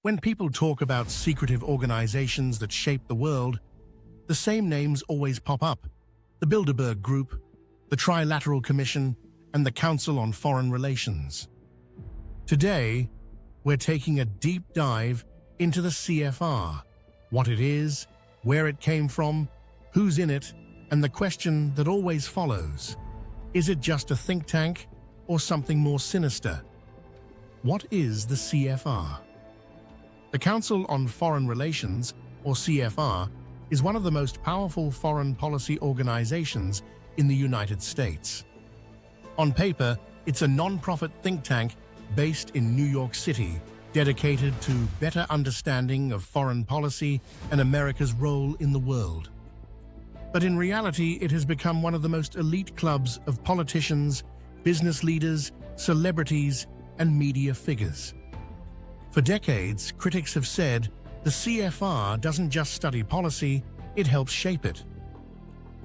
When people talk about secretive organizations that shape the world, the same names always pop up: the Bilderberg Group, the Trilateral Commission, and the Council on Foreign Relations. Today, we're taking a deep dive into the CFR, what it is, where it came from, who's in it, and the question that always follows: is it just a think tank or something more sinister? What is the CFR? The Council on Foreign Relations, or CFR, is one of the most powerful foreign policy organizations in the United States. On paper, it's a non-profit think tank based in New York City, dedicated to better understanding of foreign policy and America's role in the world. But in reality, it has become one of the most elite clubs of politicians, business leaders, celebrities, and media figures. For decades, critics have said the CFR doesn't just study policy, it helps shape it.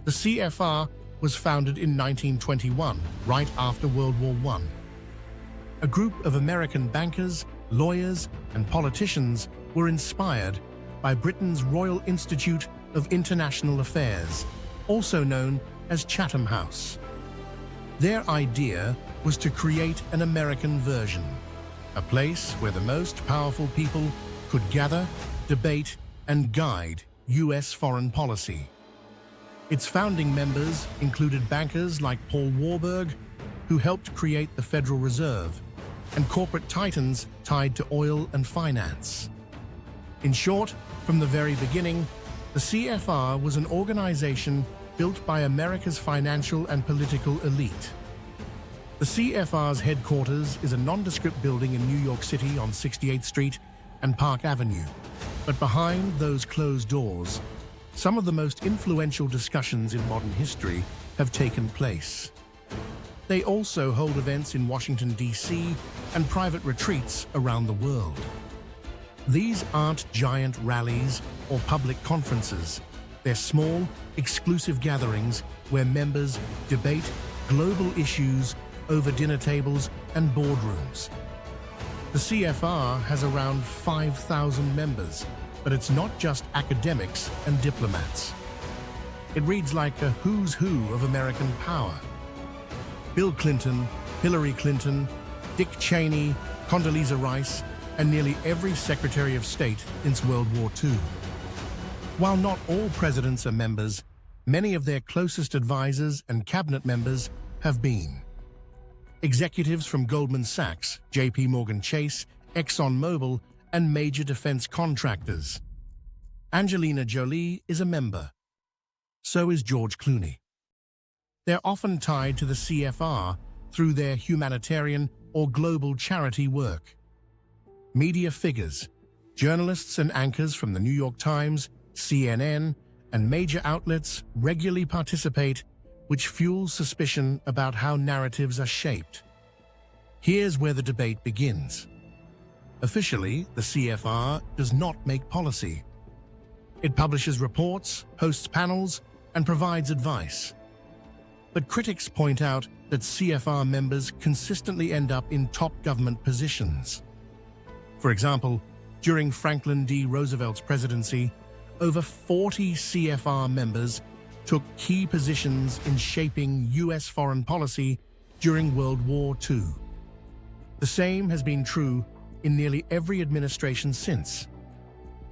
The CFR was founded in 1921, right after World War I. A group of American bankers, lawyers, and politicians were inspired by Britain's Royal Institute of International Affairs, also known as Chatham House. Their idea was to create an American version, a place where the most powerful people could gather, debate, and guide U.S. foreign policy. Its founding members included bankers like Paul Warburg, who helped create the Federal Reserve, and corporate titans tied to oil and finance. In short, from the very beginning, the CFR was an organization built by America's financial and political elite. The CFR's headquarters is a nondescript building in New York City on 68th Street and Park Avenue. But behind those closed doors, some of the most influential discussions in modern history have taken place. They also hold events in Washington, D.C., and private retreats around the world. These aren't giant rallies or public conferences. They're small, exclusive gatherings where members debate global issues over dinner tables and boardrooms. The CFR has around 5,000 members, but it's not just academics and diplomats. It reads like a who's who of American power. Bill Clinton, Hillary Clinton, Dick Cheney, Condoleezza Rice, and nearly every Secretary of State since World War II. While not all presidents are members, many of their closest advisors and cabinet members have been. Executives from Goldman Sachs, J.P. Morgan Chase, ExxonMobil, and major defense contractors. Angelina Jolie is a member. So is George Clooney. They're often tied to the CFR through their humanitarian or global charity work. Media figures, journalists and anchors from the New York Times, CNN, and major outlets regularly participate, which fuels suspicion about how narratives are shaped. Here's where the debate begins. Officially, the CFR does not make policy. It publishes reports, hosts panels, and provides advice. But critics point out that CFR members consistently end up in top government positions. For example, during Franklin D. Roosevelt's presidency, over 40 CFR members took key positions in shaping U.S. foreign policy during World War II. The same has been true in nearly every administration since.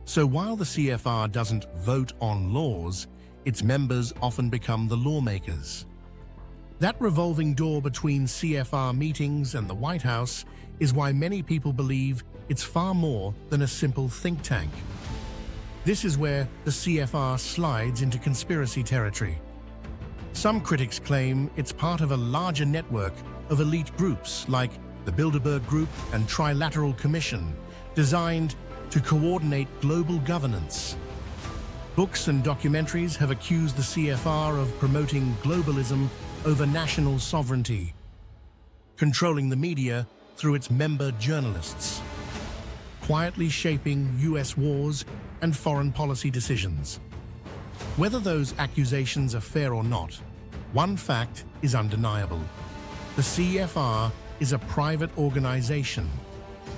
So while the CFR doesn't vote on laws, its members often become the lawmakers. That revolving door between CFR meetings and the White House is why many people believe it's far more than a simple think tank. This is where the CFR slides into conspiracy territory. Some critics claim it's part of a larger network of elite groups like the Bilderberg Group and Trilateral Commission, designed to coordinate global governance. Books and documentaries have accused the CFR of promoting globalism over national sovereignty, controlling the media through its member journalists, quietly shaping U.S. wars and foreign policy decisions. Whether those accusations are fair or not, one fact is undeniable. The CFR is a private organization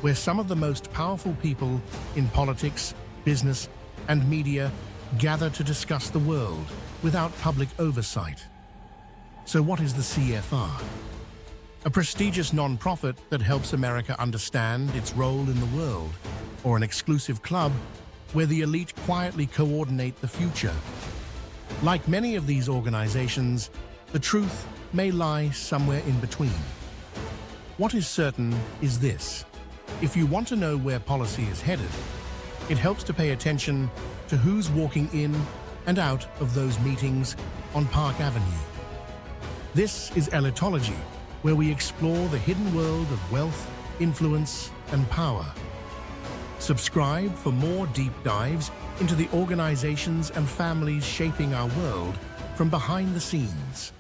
where some of the most powerful people in politics, business, and media gather to discuss the world without public oversight. So what is the CFR? A prestigious non-profit that helps America understand its role in the world, or an exclusive club where the elite quietly coordinate the future. Like many of these organizations, the truth may lie somewhere in between. What is certain is this: if you want to know where policy is headed, it helps to pay attention to who's walking in and out of those meetings on Park Avenue. This is Elitology, where we explore the hidden world of wealth, influence, and power. Subscribe for more deep dives into the organizations and families shaping our world from behind the scenes.